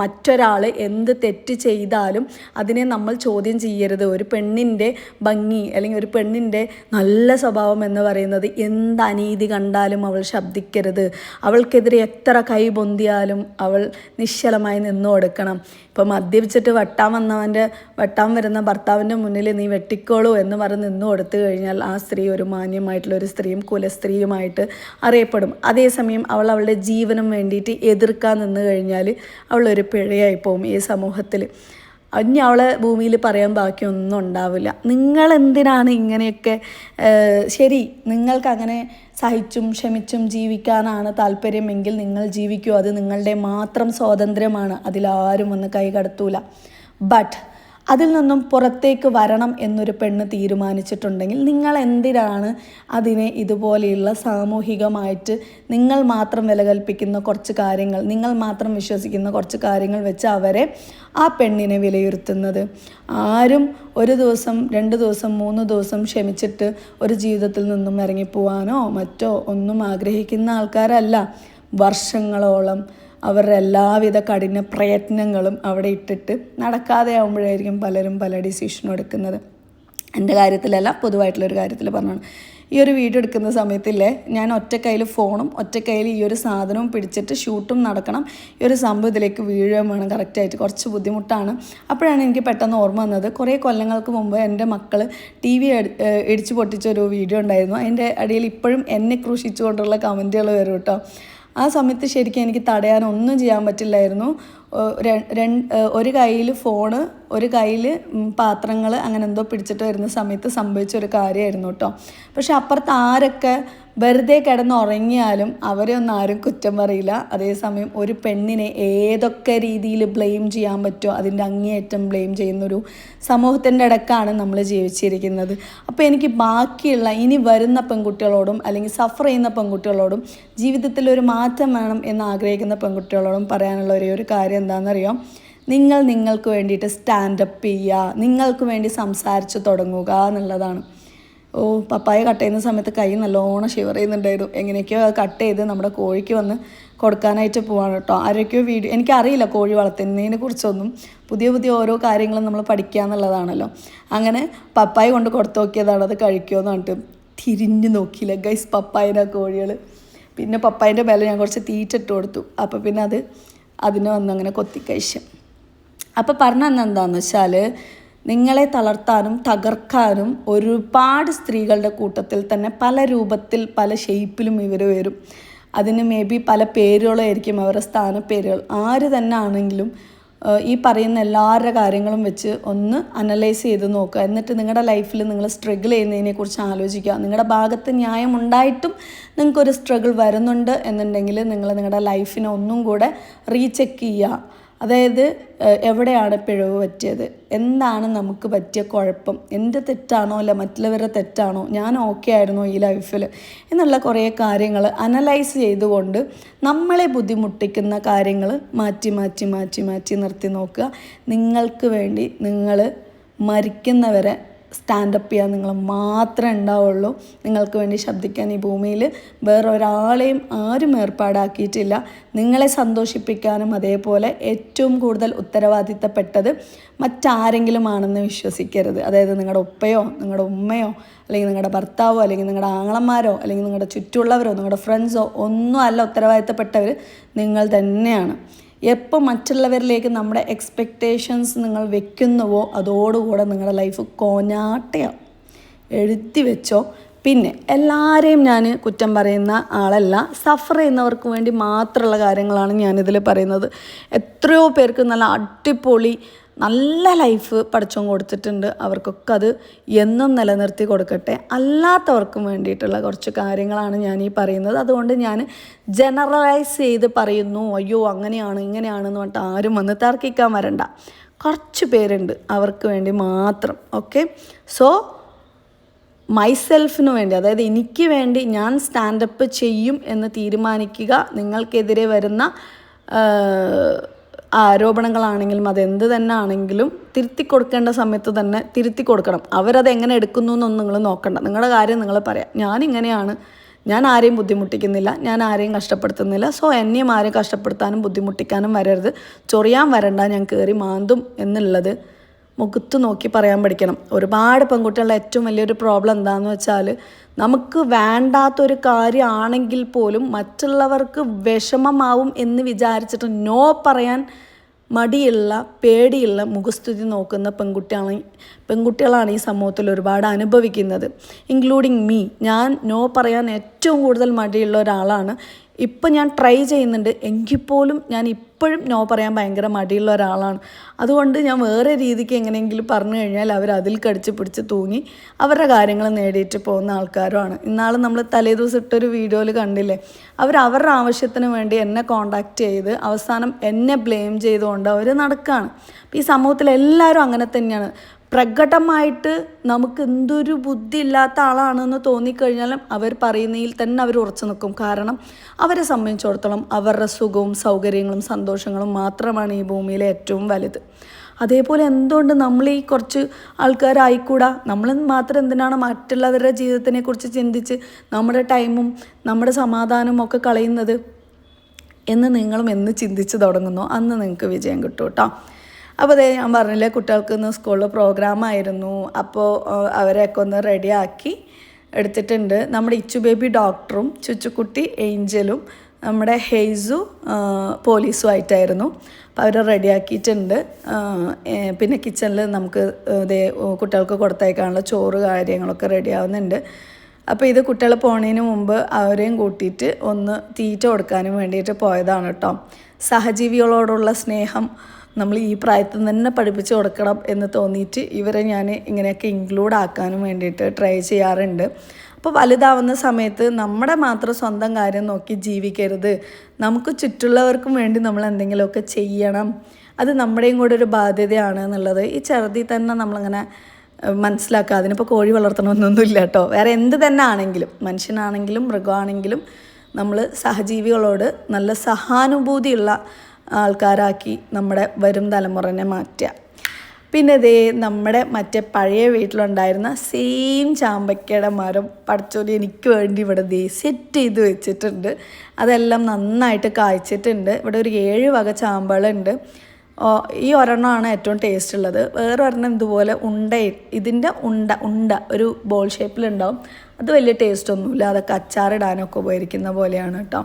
മറ്റൊരാൾ എന്ത് തെറ്റ് ചെയ്താലും അതിനെ നമ്മൾ ചോദ്യം ചെയ്യരുത്. ഒരു പെണ്ണിൻ്റെ ഭംഗി അല്ലെങ്കിൽ ഒരു പെണ്ണിൻ്റെ നല്ല സ്വഭാവം എന്ന് പറയുന്നത് എന്ത് അനീതി കണ്ടാലും അവൾ ശബ്ദിക്കരുത്. അവൾക്കെതിരെ എത്ര കൈ പൊന്തിയാലും അവൾ നിശ്ചലമായി നിന്നു കൊടുക്കണം. ഇപ്പം മദ്യപിച്ചിട്ട് വെട്ടാൻ വരുന്ന ഭർത്താവിൻ്റെ മുന്നിൽ നീ വെട്ടിക്കോളൂ എന്ന് പറഞ്ഞ് നിന്നു കൊടുത്തു കഴിഞ്ഞാൽ ആ സ്ത്രീ ഒരു മാന്യമായിട്ടുള്ളൊരു സ്ത്രീയും കുലസ്ത്രീയുമായിട്ട് അറിയപ്പെടും. അതേസമയം അവൾ അവളുടെ ജീവനും വേണ്ടിയിട്ട് എതിർക്കാൻ നിന്ന് കഴിഞ്ഞാൽ അവളൊരു പിഴയായി പോകും ഈ സമൂഹത്തിൽ. ഇനി അവളെ ഭൂമിയിൽ പറയാൻ ബാക്കിയൊന്നും ഉണ്ടാവില്ല. നിങ്ങളെന്തിനാണ് ഇങ്ങനെയൊക്കെ? ശരി, നിങ്ങൾക്കങ്ങനെ സഹിച്ചും ക്ഷമിച്ചും ജീവിക്കാനാണ് താല്പര്യമെങ്കിൽ നിങ്ങൾ ജീവിക്കൂ. അത് നിങ്ങളുടെ മാത്രം സ്വാതന്ത്ര്യമാണ്. അതിലാരും വന്ന് കൈ കടത്തൂല. ബട്ട് അതിൽ നിന്നും പുറത്തേക്ക് വരണം എന്നൊരു പെണ്ണ് തീരുമാനിച്ചിട്ടുണ്ടെങ്കിൽ നിങ്ങൾ എന്തിനാണ് അതിനെ ഇതുപോലെയുള്ള സാമൂഹികമായിട്ട് നിങ്ങൾ മാത്രം വില കൽപ്പിക്കുന്ന കുറച്ച് കാര്യങ്ങൾ, നിങ്ങൾ മാത്രം വിശ്വസിക്കുന്ന കുറച്ച് കാര്യങ്ങൾ വെച്ച് ആ പെണ്ണിനെ വിലയിരുത്തുന്നത്? ആരും ഒരു ദിവസം 2 ദിവസം 3 ദിവസം ക്ഷമിച്ചിട്ട് ഒരു ജീവിതത്തിൽ നിന്നും ഇറങ്ങിപ്പോവാനോ മറ്റോ ഒന്നും ആഗ്രഹിക്കുന്ന ആൾക്കാരല്ല. വർഷങ്ങളോളം അവരുടെ എല്ലാവിധ കഠിന പ്രയത്നങ്ങളും അവിടെ ഇട്ടിട്ട് നടക്കാതെ ആകുമ്പോഴായിരിക്കും പലരും പല ഡിസിഷനും എടുക്കുന്നത്. എൻ്റെ കാര്യത്തിലല്ല, പൊതുവായിട്ടുള്ളൊരു കാര്യത്തിൽ പറഞ്ഞാണ്. ഈ ഒരു വീഡിയോ എടുക്കുന്ന സമയത്തില്ലേ, ഞാൻ ഒറ്റ കയ്യിൽ ഫോണും ഒറ്റ കയ്യിൽ ഈ ഒരു സാധനവും പിടിച്ചിട്ട് ഷൂട്ടും നടക്കണം. ഈ ഒരു സംഭവം ഇതിലേക്ക് വീഴുകയും വേണം കറക്റ്റായിട്ട്. കുറച്ച് ബുദ്ധിമുട്ടാണ്. അപ്പോഴാണ് എനിക്ക് പെട്ടെന്ന് ഓർമ്മ വന്നത്, കുറേ കൊല്ലങ്ങൾക്ക് മുമ്പ് എൻ്റെ മക്കൾ TV ഇടിച്ചു പൊട്ടിച്ചൊരു വീഡിയോ ഉണ്ടായിരുന്നു. അതിൻ്റെ അടിയിൽ ഇപ്പോഴും എന്നെ ക്രൂശിച്ചുകൊണ്ടുള്ള കമൻറ്റുകൾ വരും കേട്ടോ. ആ സമയത്ത് ശരിക്കും എനിക്ക് തടയാനൊന്നും ചെയ്യാൻ പറ്റില്ലായിരുന്നു. ഒരു കയ്യിൽ ഫോണ്, ഒരു കയ്യിൽ പാത്രങ്ങൾ, അങ്ങനെ എന്തോ പിടിച്ചിട്ട് വരുന്ന സമയത്ത് സംഭവിച്ചൊരു കാര്യമായിരുന്നു കേട്ടോ. പക്ഷെ അപ്പുറത്ത് ആരൊക്കെ വെറുതെ കിടന്നുറങ്ങിയാലും അവരെ ഒന്നും ആരും കുറ്റം പറയില്ല. അതേസമയം ഒരു പെണ്ണിനെ ഏതൊക്കെ രീതിയിൽ ബ്ലെയിം ചെയ്യാൻ പറ്റുമോ അതിൻ്റെ അങ്ങേയറ്റം ബ്ലെയിം ചെയ്യുന്നൊരു സമൂഹത്തിൻ്റെ ഇടക്കാണ് നമ്മൾ ജീവിച്ചിരിക്കുന്നത്. അപ്പോൾ എനിക്ക് ബാക്കിയുള്ള ഇനി വരുന്ന പെൺകുട്ടികളോടും അല്ലെങ്കിൽ സഫർ ചെയ്യുന്ന പെൺകുട്ടികളോടും ജീവിതത്തിൽ ഒരു മാറ്റം വേണം എന്ന് ആഗ്രഹിക്കുന്ന പെൺകുട്ടികളോടും പറയാനുള്ള ഒരു കാര്യം എന്താണെന്നറിയാം? നിങ്ങൾക്ക് വേണ്ടിയിട്ട് സ്റ്റാൻഡപ്പ് ചെയ്യുക, നിങ്ങൾക്ക് വേണ്ടി സംസാരിച്ച് തുടങ്ങുക എന്നുള്ളതാണ്. ഓ പപ്പായ കട്ട് ചെയ്യുന്ന സമയത്ത് കൈ നല്ലോണം ഷിവർ ചെയ്യുന്നുണ്ടായിരുന്നു. എങ്ങനെയൊക്കെയോ അത് കട്ട് ചെയ്ത് നമ്മുടെ കോഴിക്ക് വന്ന് കൊടുക്കാനായിട്ട് പോവാണ് കേട്ടോ. ആരൊക്കെയോ വീഡിയോ, എനിക്കറിയില്ല കോഴി വളർത്തുന്നതിനെ കുറിച്ചൊന്നും, പുതിയ പുതിയ ഓരോ കാര്യങ്ങളും നമ്മൾ പഠിക്കുക എന്നുള്ളതാണല്ലോ. അങ്ങനെ പപ്പായ കൊണ്ട് കൊടുത്തു നോക്കിയതാണ്, അത് കഴിക്കുമെന്ന് പറഞ്ഞിട്ട് തിരിഞ്ഞു നോക്കിയില്ല ഗൈസ് പപ്പായൻ്റെ കോഴികൾ. പിന്നെ പപ്പായൻ്റെ മേലെ ഞാൻ കുറച്ച് തീറ്റിട്ട് കൊടുത്തു. അപ്പോൾ പിന്നെ അതിനെ വന്ന് അങ്ങനെ കൊത്തിക്കഴിച്ചു. അപ്പോൾ പറഞ്ഞത് എന്താണെന്ന് വെച്ചാൽ, നിങ്ങളെ തളർത്താനും തകർക്കാനും ഒരുപാട് സ്ത്രീകളുടെ കൂട്ടത്തിൽ തന്നെ പല രൂപത്തിൽ പല ഷേപ്പിലും ഇവർ വരും. അതിന് മേ ബി പല പേരുകളായിരിക്കും അവരുടെ സ്ഥാനപ്പേരുകൾ. ആര് തന്നെ ആണെങ്കിലും ഈ പറയുന്ന എല്ലാവരുടെ കാര്യങ്ങളും വെച്ച് ഒന്ന് അനലൈസ് ചെയ്ത് നോക്കുക. എന്നിട്ട് നിങ്ങളുടെ ലൈഫിൽ നിങ്ങൾ സ്ട്രഗിൾ ചെയ്യുന്നതിനെക്കുറിച്ച് ആലോചിക്കുക. നിങ്ങളുടെ ഭാഗത്ത് ന്യായം ഉണ്ടായിട്ടും നിങ്ങൾക്കൊരു സ്ട്രഗിൾ വരുന്നുണ്ട് എന്നുണ്ടെങ്കിൽ നിങ്ങൾ നിങ്ങളുടെ ലൈഫിനെ ഒന്നും കൂടെ റീചെക്ക് ചെയ്യുക. അതായത് എവിടെയാണ് പിഴവ് പറ്റിയത്, എന്താണ് നമുക്ക് പറ്റിയ കുഴപ്പം, എൻ്റെ തെറ്റാണോ അല്ല മറ്റുള്ളവരുടെ തെറ്റാണോ, ഞാൻ ഓക്കെ ആയിരുന്നോ ഈ ലൈഫിൽ എന്നുള്ള കുറേ കാര്യങ്ങൾ അനലൈസ് ചെയ്തുകൊണ്ട് നമ്മളെ ബുദ്ധിമുട്ടിക്കുന്ന കാര്യങ്ങൾ മാറ്റി മാറ്റി മാറ്റി മാറ്റി നിർത്തി നോക്കുക. നിങ്ങൾക്ക് വേണ്ടി നിങ്ങൾ മരിക്കുന്നവരെ സ്റ്റാൻഡപ്പ് ചെയ്യാൻ നിങ്ങൾ മാത്രമേ ഉണ്ടാവുള്ളൂ. നിങ്ങൾക്ക് വേണ്ടി ശബ്ദിക്കാൻ ഈ ഭൂമിയിൽ വേറെ ഒരാളെയും ആരും ഏർപ്പാടാക്കിയിട്ടില്ല. നിങ്ങളെ സന്തോഷിപ്പിക്കാനും അതേപോലെ ഏറ്റവും കൂടുതൽ ഉത്തരവാദിത്തപ്പെട്ടത് മറ്റാരെങ്കിലും ആണെന്ന് വിശ്വസിക്കരുത്. അതായത് നിങ്ങളുടെ ഉപ്പയോ നിങ്ങളുടെ ഉമ്മയോ അല്ലെങ്കിൽ നിങ്ങളുടെ ഭർത്താവോ അല്ലെങ്കിൽ നിങ്ങളുടെ ആങ്ങളമാരോ അല്ലെങ്കിൽ നിങ്ങളുടെ ചുറ്റുമുള്ളവരോ നിങ്ങളുടെ ഫ്രണ്ട്സോ ഒന്നും അല്ല ഉത്തരവാദിത്തപ്പെട്ടവർ, നിങ്ങൾ തന്നെയാണ്. എപ്പോൾ മറ്റുള്ളവരിലേക്ക് നമ്മുടെ എക്സ്പെക്റ്റേഷൻസ് നിങ്ങൾ വെക്കുന്നുവോ അതോടുകൂടെ നിങ്ങളുടെ ലൈഫ് കോഞ്ഞാട്ടയാണ്, എഴുതി വെച്ചോ. പിന്നെ എല്ലാവരെയും ഞാൻ കുറ്റം പറയുന്ന ആളല്ല, സഫർ ചെയ്യുന്നവർക്ക് വേണ്ടി മാത്രമുള്ള കാര്യങ്ങളാണ് ഞാനിതിൽ പറയുന്നത്. എത്രയോ പേർക്ക് നല്ല അടിപൊളി നല്ല ലൈഫ് പഠിച്ചോൻ കൊടുത്തിട്ടുണ്ട്. അവർക്കൊക്കെ അത് എന്നും നിലനിർത്തി കൊടുക്കട്ടെ. അല്ലാത്തവർക്കും വേണ്ടിയിട്ടുള്ള കുറച്ച് കാര്യങ്ങളാണ് ഞാൻ ഈ പറയുന്നത്. അതുകൊണ്ട് ഞാൻ ജനറലൈസ് ചെയ്ത് പറയുന്നു, അയ്യോ അങ്ങനെയാണ് ഇങ്ങനെയാണെന്ന് പറഞ്ഞിട്ട് ആരും വന്ന് തർക്കിക്കാൻ വരണ്ട. കുറച്ച് പേരുണ്ട് അവർക്ക് വേണ്ടി മാത്രം. ഓക്കെ, സോ മൈസെൽഫിന് വേണ്ടി, അതായത് എനിക്ക് വേണ്ടി ഞാൻ സ്റ്റാൻഡപ്പ് ചെയ്യും എന്ന് തീരുമാനിക്കുക. നിങ്ങൾക്കെതിരെ വരുന്ന ആരോപണങ്ങളാണെങ്കിലും അതെന്ത് തന്നെ ആണെങ്കിലും തിരുത്തി കൊടുക്കേണ്ട സമയത്ത് തന്നെ തിരുത്തി കൊടുക്കണം. അവരത് എങ്ങനെ എടുക്കുന്നു എന്നൊന്നും നിങ്ങൾ നോക്കണ്ട. നിങ്ങളുടെ കാര്യം നിങ്ങൾ പറയാം, ഞാനിങ്ങനെയാണ്, ഞാൻ ആരെയും ബുദ്ധിമുട്ടിക്കുന്നില്ല, ഞാൻ ആരെയും കഷ്ടപ്പെടുത്തുന്നില്ല, സോ എന്നെയും ആരെയും കഷ്ടപ്പെടുത്താനും ബുദ്ധിമുട്ടിക്കാനും വരരുത്, ചൊറിയാൻ വരണ്ട, ഞാൻ കയറി മാന്തും എന്നുള്ളത് മുഖത്ത് നോക്കി പറയാൻ പഠിക്കണം. ഒരുപാട് പെൺകുട്ടികളുടെ ഏറ്റവും വലിയൊരു പ്രോബ്ലം എന്താണെന്ന് വെച്ചാൽ, നമുക്ക് വേണ്ടാത്തൊരു കാര്യമാണെങ്കിൽ പോലും മറ്റുള്ളവർക്ക് വിഷമമാവും എന്ന് വിചാരിച്ചിട്ട് നോ പറയാൻ മടിയുള്ള പേടിയുള്ള മുഖസ്തുതി നോക്കുന്ന പെൺകുട്ടികളാണ് ഈ സമൂഹത്തിൽ ഒരുപാട് അനുഭവിക്കുന്നത്, ഇൻക്ലൂഡിങ് മീ. ഞാൻ നോ പറയാൻ ഏറ്റവും കൂടുതൽ മടിയുള്ള ഒരാളാണ്. ഇപ്പം ഞാൻ ട്രൈ ചെയ്യുന്നുണ്ട്, എങ്കിൽ പോലും ഞാൻ ഇപ്പോഴും നോ പറയാൻ ഭയങ്കര മടിയുള്ള ഒരാളാണ്. അതുകൊണ്ട് ഞാൻ വേറെ രീതിക്ക് എങ്ങനെയെങ്കിലും പറഞ്ഞു കഴിഞ്ഞാൽ അവർ അതിൽ കടിച്ച് പിടിച്ച് തൂങ്ങി അവരുടെ കാര്യങ്ങൾ നേടിയിട്ട് പോകുന്ന ആൾക്കാരുമാണ്. ഇന്നാൾ നമ്മൾ തലേദിവസം ഇട്ടൊരു വീഡിയോയിൽ കണ്ടില്ലേ, അവരുടെ ആവശ്യത്തിന് വേണ്ടി എന്നെ കോണ്ടാക്ട് ചെയ്ത് അവസാനം എന്നെ ബ്ലെയിം ചെയ്തുകൊണ്ട് അവർ നടക്കുകയാണ്. അപ്പോൾ ഈ സമൂഹത്തിൽ എല്ലാവരും അങ്ങനെ തന്നെയാണ്. പ്രകടമായിട്ട് നമുക്ക് എന്തൊരു ബുദ്ധി ഇല്ലാത്ത ആളാണെന്ന് തോന്നിക്കഴിഞ്ഞാലും അവർ പറയുന്നതിൽ തന്നെ അവർ ഉറച്ചു നിൽക്കും. കാരണം അവരെ സംബന്ധിച്ചിടത്തോളം അവരുടെ സുഖവും സൗകര്യങ്ങളും സന്തോഷങ്ങളും മാത്രമാണ് ഈ ഭൂമിയിലെ ഏറ്റവും വലുത്. അതേപോലെ എന്തുകൊണ്ട് നമ്മൾ ഈ കുറച്ച് ആൾക്കാരായിക്കൂടാ? നമ്മൾ മാത്രം എന്തിനാണ് മറ്റുള്ളവരുടെ ജീവിതത്തിനെക്കുറിച്ച് ചിന്തിച്ച് നമ്മുടെ ടൈമും നമ്മുടെ സമാധാനവും ഒക്കെ കളയുന്നത് എന്ന് നിങ്ങളും എന്ന് ചിന്തിച്ച് തുടങ്ങുന്നു, അന്ന് നിങ്ങൾക്ക് വിജയം കിട്ടും കേട്ടോ. അപ്പോൾ അതേ ഞാൻ പറഞ്ഞില്ലേ, കുട്ടികൾക്ക് ഇന്ന് സ്കൂളിൽ പ്രോഗ്രാമായിരുന്നു. അപ്പോൾ അവരെയൊക്കെ ഒന്ന് റെഡിയാക്കി എടുത്തിട്ടുണ്ട്. നമ്മുടെ ഇച്ചു ബേബി ഡോക്ടറും ചുച്ചുക്കുട്ടി ഏഞ്ചലും നമ്മുടെ ഹെയ്സു പോലീസും ആയിട്ടായിരുന്നു. അപ്പോൾ അവർ റെഡിയാക്കിയിട്ടുണ്ട്. പിന്നെ കിച്ചണിൽ നമുക്ക് ഇതേ കുട്ടികൾക്ക് കൊടുത്തയക്കാനുള്ള ചോറ് കാര്യങ്ങളൊക്കെ റെഡിയാവുന്നുണ്ട്. അപ്പോൾ ഇത് കുട്ടികൾ പോണതിന് മുമ്പ് അവരെയും കൂട്ടിയിട്ട് ഒന്ന് തീറ്റ കൊടുക്കാനും വേണ്ടിയിട്ട് പോയതാണ് കേട്ടോ. സഹജീവികളോടുള്ള സ്നേഹം നമ്മൾ ഈ പ്രായത്തിൽ തന്നെ പഠിപ്പിച്ച് കൊടുക്കണം എന്ന് തോന്നിയിട്ട് ഇവരെ ഞാൻ ഇങ്ങനെയൊക്കെ ഇൻക്ലൂഡ് ആക്കാനും വേണ്ടിയിട്ട് ട്രൈ ചെയ്യാറുണ്ട്. അപ്പോൾ വലുതാവുന്ന സമയത്ത് നമ്മുടെ മാത്രം സ്വന്തം കാര്യം നോക്കി ജീവിക്കരുത്, നമുക്ക് ചുറ്റുള്ളവർക്കും വേണ്ടി നമ്മൾ എന്തെങ്കിലുമൊക്കെ ചെയ്യണം, അത് നമ്മുടെയും കൂടെ ഒരു ബാധ്യതയാണ് എന്നുള്ളത് ഈ ചെറുതിൽ തന്നെ നമ്മളിങ്ങനെ മനസ്സിലാക്കുക. അതിനിപ്പോൾ കോഴി വളർത്തണമെന്നൊന്നുമില്ല കേട്ടോ. വേറെ എന്ത് തന്നെ ആണെങ്കിലും, മനുഷ്യനാണെങ്കിലും മൃഗമാണെങ്കിലും നമ്മൾ സഹജീവികളോട് നല്ല സഹാനുഭൂതിയുള്ള ആൾക്കാരാക്കി നമ്മുടെ വരും തലമുറനെ മാറ്റുക. പിന്നെ ദേ നമ്മുടെ മറ്റേ പഴയ വീട്ടിലുണ്ടായിരുന്ന സെയിം ചാമ്പയ്ക്കയുടെ മരം പടച്ചോലി എനിക്ക് വേണ്ടി ഇവിടെ ദേ സെറ്റ് ചെയ്ത് വെച്ചിട്ടുണ്ട്. അതെല്ലാം നന്നായിട്ട് കായ്ച്ചിട്ടുണ്ട്. ഇവിടെ ഒരു 7 വക ചാമ്പകളുണ്ട്. ഈ ഒരെണ്ണമാണ് ഏറ്റവും ടേസ്റ്റ് ഉള്ളത്. വേറെ ഒരെണ്ണം ഇതുപോലെ ഇതിൻ്റെ ഉണ്ട ഒരു ബോൾ ഷേപ്പിലുണ്ടാവും. അത് വലിയ ടേസ്റ്റൊന്നുമില്ല. അതൊക്കെ അച്ചാറിടാനൊക്കെ ഉപയോഗിക്കുന്ന പോലെയാണ് കേട്ടോ.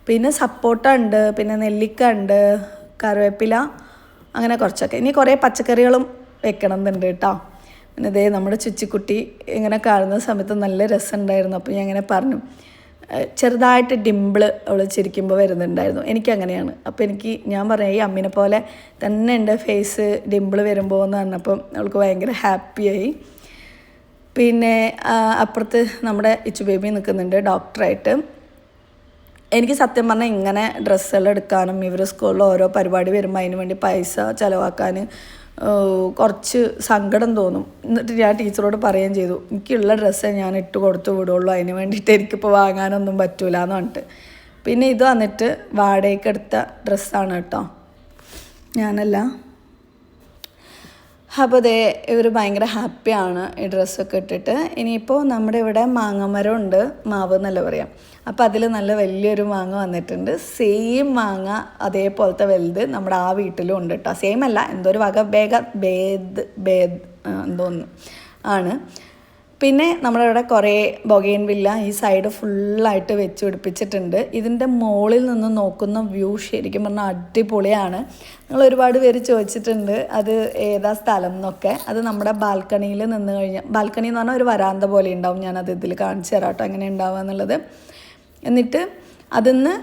പിന്നെ സപ്പോട്ട ഉണ്ട്, പിന്നെ നെല്ലിക്ക ഉണ്ട്, കറിവേപ്പില, അങ്ങനെ കുറച്ചൊക്കെ. ഇനി കുറേ പച്ചക്കറികളും വെക്കണം എന്നുണ്ട് കേട്ടോ. പിന്നെ ഇതേ നമ്മുടെ ചുച്ചിക്കുട്ടി ഇങ്ങനെ കാണുന്ന സമയത്ത് നല്ല രസമുണ്ടായിരുന്നു. അപ്പോൾ ഞാൻ ഇങ്ങനെ പറഞ്ഞു, ചെറുതായിട്ട് ഡിമ്പിൾ അവൾ ചിരിക്കുമ്പോൾ വരുന്നുണ്ടായിരുന്നു. എനിക്കങ്ങനെയാണ്. അപ്പോൾ ഞാൻ പറയാം, ഈ അമ്മിനെ പോലെ തന്നെ ഉണ്ട് ഫേസ് ഡിമ്പിൾ വരുമ്പോൾ എന്ന് പറഞ്ഞപ്പം അവൾക്ക് ഭയങ്കര ഹാപ്പിയായി. പിന്നെ അപ്പുറത്ത് നമ്മുടെ ഇച്ചു ബേബി നിൽക്കുന്നുണ്ട് ഡോക്ടറായിട്ട്. എനിക്ക് സത്യം പറഞ്ഞാൽ ഇങ്ങനെ ഡ്രസ്സുകൾ എടുക്കാനും ഇവർ സ്കൂളിൽ ഓരോ പരിപാടി വരുമ്പോൾ അതിന് വേണ്ടി പൈസ ചിലവാക്കാൻ കുറച്ച് സങ്കടം തോന്നും. എന്നിട്ട് ഞാൻ ടീച്ചറോട് പറയുകയും ചെയ്തു, എനിക്കുള്ള ഡ്രസ്സേ ഞാൻ ഇട്ട് കൊടുത്ത് വിടുള്ളൂ, അതിന് വേണ്ടിയിട്ട് എനിക്കിപ്പോൾ വാങ്ങാനൊന്നും പറ്റൂല എന്ന് പറഞ്ഞിട്ട്. പിന്നെ ഇത് വന്നിട്ട് വാടകയ്ക്ക് എടുത്ത ഡ്രസ്സാണ് കേട്ടോ, ഞാനല്ല. അപ്പോൾ അതേ ഇവർ ഭയങ്കര ഹാപ്പിയാണ് ഈ ഡ്രസ്സൊക്കെ ഇട്ടിട്ട്. ഇനിയിപ്പോൾ നമ്മുടെ ഇവിടെ മാങ്ങമരം ഉണ്ട്, മാവ് എന്നല്ല പറയാം. അപ്പോൾ അതിൽ നല്ല വലിയൊരു മാങ്ങ വന്നിട്ടുണ്ട്. സെയിം മാങ്ങ അതേപോലത്തെ വലുത് നമ്മുടെ ആ വീട്ടിലും ഉണ്ട് കേട്ടോ. സെയിം അല്ല, എന്തോ ഒരു വക ബേദ് എന്തോന്ന് ആണ്. പിന്നെ നമ്മുടെ ഇവിടെ കുറേ ബൊഗെയിൻവില്ല ഈ സൈഡ് ഫുള്ളായിട്ട് വെച്ച് പിടിപ്പിച്ചിട്ടുണ്ട്. ഇതിൻ്റെ മുകളിൽ നിന്ന് നോക്കുന്ന വ്യൂ ശരിക്കും പറഞ്ഞാൽ അടിപൊളിയാണ്. നിങ്ങൾ ഒരുപാട് പേര് ചോദിച്ചിട്ടുണ്ട് അത് ഏതാ സ്ഥലം എന്നൊക്കെ. അത് നമ്മുടെ ബാൽക്കണിയിൽ നിന്ന് കഴിഞ്ഞാൽ, ബാൽക്കണി എന്ന് പറഞ്ഞാൽ ഒരു വരാന്ത പോലെ ഉണ്ടാവും. ഞാനത് ഇതിൽ കാണിച്ചു തരാം കേട്ടോ എങ്ങനെ ഉണ്ടാവുക എന്നുള്ളത്. എന്നിട്ട് അതിന്ന്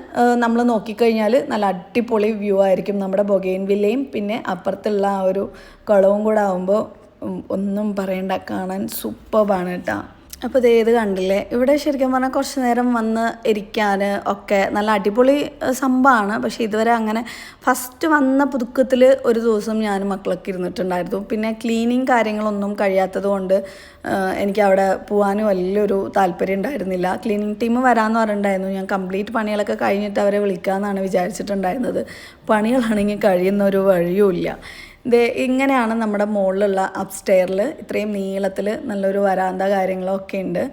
നമ്മൾ നോക്കിക്കഴിഞ്ഞാൽ നല്ല അടിപൊളി വ്യൂ ആയിരിക്കും നമ്മുടെ ബൊഗെയിൻവില്ലയും പിന്നെ അപ്പുറത്തുള്ള ആ ഒരു കുളവും കൂടെ ആകുമ്പോൾ ഒന്നും പറയണ്ട, കാണാൻ സൂപ്പർബാണ് കേട്ടോ. അപ്പോൾ ഇത് കണ്ടില്ലേ, ഇവിടെ ശരിക്കും പറഞ്ഞാൽ കുറച്ച് നേരം വന്ന് ഇരിക്കാൻ ഒക്കെ നല്ല അടിപൊളി സംഭവമാണ്. പക്ഷേ ഇതുവരെ അങ്ങനെ ഫസ്റ്റ് വന്ന പുതുക്കത്തിൽ ഒരു ദിവസം ഞാനും മക്കളൊക്കെ ഇരുന്നിട്ടുണ്ടായിരുന്നു. പിന്നെ ക്ലീനിങ് കാര്യങ്ങളൊന്നും കഴിയാത്തത് കൊണ്ട് എനിക്ക് അവിടെ പോകാനും വലിയൊരു താല്പര്യം ഉണ്ടായിരുന്നില്ല. ക്ലീനിങ് ടീം വരാമെന്ന് പറഞ്ഞിട്ടുണ്ടായിരുന്നു. ഞാൻ കംപ്ലീറ്റ് പണികളൊക്കെ കഴിഞ്ഞിട്ട് അവരെ വിളിക്കാമെന്നാണ് വിചാരിച്ചിട്ടുണ്ടായിരുന്നത്. പണികളാണെങ്കിൽ കഴിയുന്ന ഒരു വഴിയുമില്ല. ഇങ്ങനെയാണ് നമ്മുടെ മുകളിലുള്ള അപ്സ്റ്റെയറിൽ ഇത്രയും നീളത്തിൽ നല്ലൊരു വരാന്ത കാര്യങ്ങളൊക്കെ ഉണ്ട്.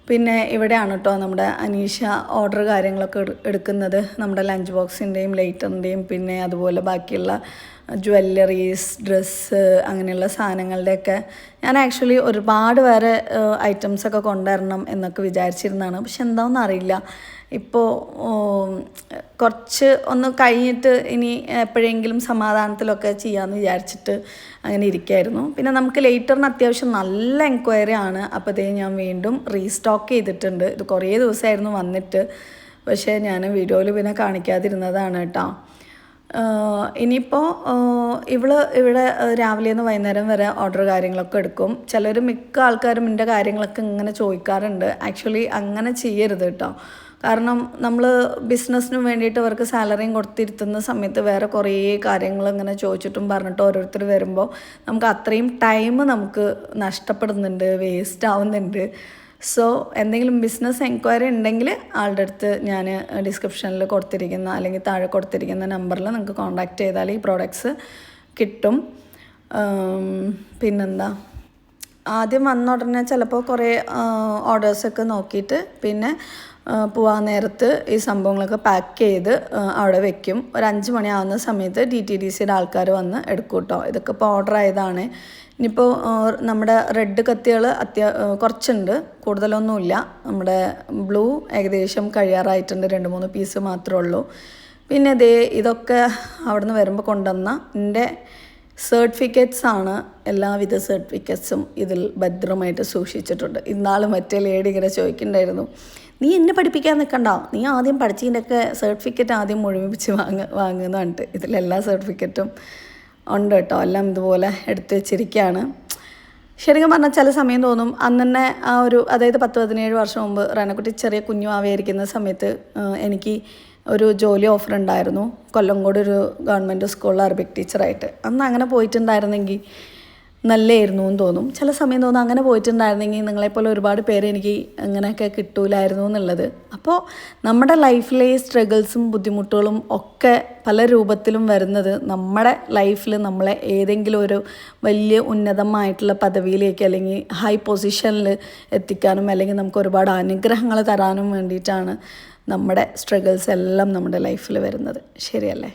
പിന്നെ ഇവിടെയാണ് കേട്ടോ നമ്മുടെ അനീഷ ഓർഡർ കാര്യങ്ങളൊക്കെ എടുക്കുന്നത്. നമ്മുടെ ലഞ്ച് ബോക്സിൻ്റെയും ലൈറ്ററിൻ്റെയും പിന്നെ അതുപോലെ ബാക്കിയുള്ള ജ്വല്ലറീസ്, ഡ്രസ്സ്, അങ്ങനെയുള്ള സാധനങ്ങളുടെയൊക്കെ. ഞാൻ ആക്ച്വലി ഒരുപാട് വേറെ ഐറ്റംസൊക്കെ കൊണ്ടുവരണം എന്നൊക്കെ വിചാരിച്ചിരുന്നതാണ്. പക്ഷെ എന്താണെന്ന് അറിയില്ല, ഇപ്പോൾ കുറച്ച് ഒന്ന് കഴിഞ്ഞിട്ട് ഇനി എപ്പോഴെങ്കിലും സമാധാനത്തിലൊക്കെ ചെയ്യാമെന്ന് വിചാരിച്ചിട്ട് അങ്ങനെ ഇരിക്കുകയായിരുന്നു. പിന്നെ നമുക്ക് ലേറ്ററിന് അത്യാവശ്യം നല്ല എൻക്വയറി ആണ്. അപ്പോൾ ഞാൻ വീണ്ടും റീസ്റ്റോക്ക് ചെയ്തിട്ടുണ്ട്. ഇത് കുറേ ദിവസമായിരുന്നു വന്നിട്ട്, പക്ഷേ ഞാൻ വീഡിയോയിൽ പിന്നെ കാണിക്കാതിരുന്നതാണ് കേട്ടോ. ഇനിയിപ്പോൾ ഇവിടെ രാവിലെ നിന്ന് വൈകുന്നേരം വരെ ഓർഡർ കാര്യങ്ങളൊക്കെ എടുക്കും. മിക്ക ആൾക്കാരും എൻ്റെ കാര്യങ്ങളൊക്കെ ഇങ്ങനെ ചോദിക്കാറുണ്ട്. ആക്ച്വലി അങ്ങനെ ചെയ്യരുത് കേട്ടോ. കാരണം നമ്മൾ ബിസിനസ്സിന് വേണ്ടിയിട്ട് അവർക്ക് സാലറിയും കൊടുത്തിരുത്തുന്ന സമയത്ത് വേറെ കുറേ കാര്യങ്ങൾ ഇങ്ങനെ ചോദിച്ചിട്ടും പറഞ്ഞിട്ട് ഓരോരുത്തർ വരുമ്പോൾ നമുക്ക് അത്രയും ടൈം നമുക്ക് നഷ്ടപ്പെടുന്നുണ്ട്, വേസ്റ്റ് ആവുന്നുണ്ട്. സോ എന്തെങ്കിലും ബിസിനസ് എൻക്വയറി ഉണ്ടെങ്കിൽ ആളുടെ അടുത്ത് ഞാൻ ഡിസ്ക്രിപ്ഷനിൽ കൊടുത്തിരിക്കുന്ന അല്ലെങ്കിൽ താഴെ കൊടുത്തിരിക്കുന്ന നമ്പറിൽ നിങ്ങൾക്ക് കോൺടാക്റ്റ് ചെയ്താൽ ഈ പ്രോഡക്ട്സ് കിട്ടും. പിന്നെന്താ, ആദ്യം വന്ന ഉടനെ ചിലപ്പോൾ കുറേ ഓർഡേഴ്സൊക്കെ നോക്കിയിട്ട് പിന്നെ പോകാൻ നേരത്ത് ഈ സംഭവങ്ങളൊക്കെ പാക്ക് ചെയ്ത് അവിടെ വെക്കും. ഒരു 5 മണിയാവുന്ന സമയത്ത് DTDCയുടെ ആൾക്കാർ വന്ന് എടുക്കും കേട്ടോ. ഇതൊക്കെ ഇപ്പോൾ ഓർഡർ ആയതാണ്. ഇനിയിപ്പോൾ നമ്മുടെ റെഡ് കത്തികൾ കുറച്ചുണ്ട്, കൂടുതലൊന്നുമില്ല. നമ്മുടെ ബ്ലൂ ഏകദേശം കഴിയാറായിട്ടുണ്ട്, 2-3 പീസ് മാത്രമേ ഉള്ളൂ. പിന്നെ ഇതൊക്കെ അവിടെ നിന്ന് വരുമ്പോൾ കൊണ്ടുവന്ന എൻ്റെ സർട്ടിഫിക്കറ്റ്സ് ആണ്. എല്ലാവിധ സർട്ടിഫിക്കറ്റ്സും ഇതിൽ ഭദ്രമായിട്ട് സൂക്ഷിച്ചിട്ടുണ്ട്. ഇന്നാൾ മറ്റേ ലേഡി ഇങ്ങനെ ചോദിക്കുന്നുണ്ടായിരുന്നു, നീ എന്നെ പഠിപ്പിക്കാൻ നിൽക്കണ്ട, നീ ആദ്യം പഠിച്ചതിൻ്റെയൊക്കെ സർട്ടിഫിക്കറ്റ് ആദ്യം മുഴുമിപ്പിച്ച് വാങ്ങുന്ന പറഞ്ഞിട്ട് ഇതിലെല്ലാ സർട്ടിഫിക്കറ്റും ഉണ്ട് കേട്ടോ. എല്ലാം ഇതുപോലെ എടുത്ത് വെച്ചിരിക്കുകയാണ്. ശരിക്കും പറഞ്ഞാൽ ചില സമയം തോന്നും, അന്ന് തന്നെ ആ ഒരു അതായത് 10-17 വർഷം മുമ്പ് റേനക്കുട്ടി ചെറിയ കുഞ്ഞു ആവിയായിരിക്കുന്ന സമയത്ത് എനിക്ക് ഒരു ജോലി ഓഫർ ഉണ്ടായിരുന്നു കൊല്ലംകോട് ഒരു ഗവൺമെൻറ് സ്കൂളിൽ അറബിക് ടീച്ചറായിട്ട്. അന്ന് അങ്ങനെ പോയിട്ടുണ്ടായിരുന്നെങ്കിൽ നല്ലതായിരുന്നു എന്ന് തോന്നും. ചില സമയം തോന്നും അങ്ങനെ പോയിട്ടുണ്ടായിരുന്നെങ്കിൽ നിങ്ങളെപ്പോലെ ഒരുപാട് പേര് എനിക്ക് അങ്ങനെയൊക്കെ കിട്ടൂലായിരുന്നു എന്നുള്ളത്. അപ്പോൾ നമ്മുടെ ലൈഫിലെ സ്ട്രഗിൾസും ബുദ്ധിമുട്ടുകളും ഒക്കെ പല രൂപത്തിലും വരുന്നത് നമ്മുടെ ലൈഫിൽ നമ്മളെ ഏതെങ്കിലും ഒരു വലിയ ഉന്നതമായിട്ടുള്ള പദവിയിലേക്ക് അല്ലെങ്കിൽ ഹൈ പൊസിഷനിൽ എത്തിക്കാനും അല്ലെങ്കിൽ നമുക്ക് ഒരുപാട് അനുഗ്രഹങ്ങൾ തരാനും വേണ്ടിയിട്ടാണ് നമ്മുടെ സ്ട്രഗിൾസ് എല്ലാം നമ്മുടെ ലൈഫിൽ വരുന്നത്. ശരിയല്ലേ?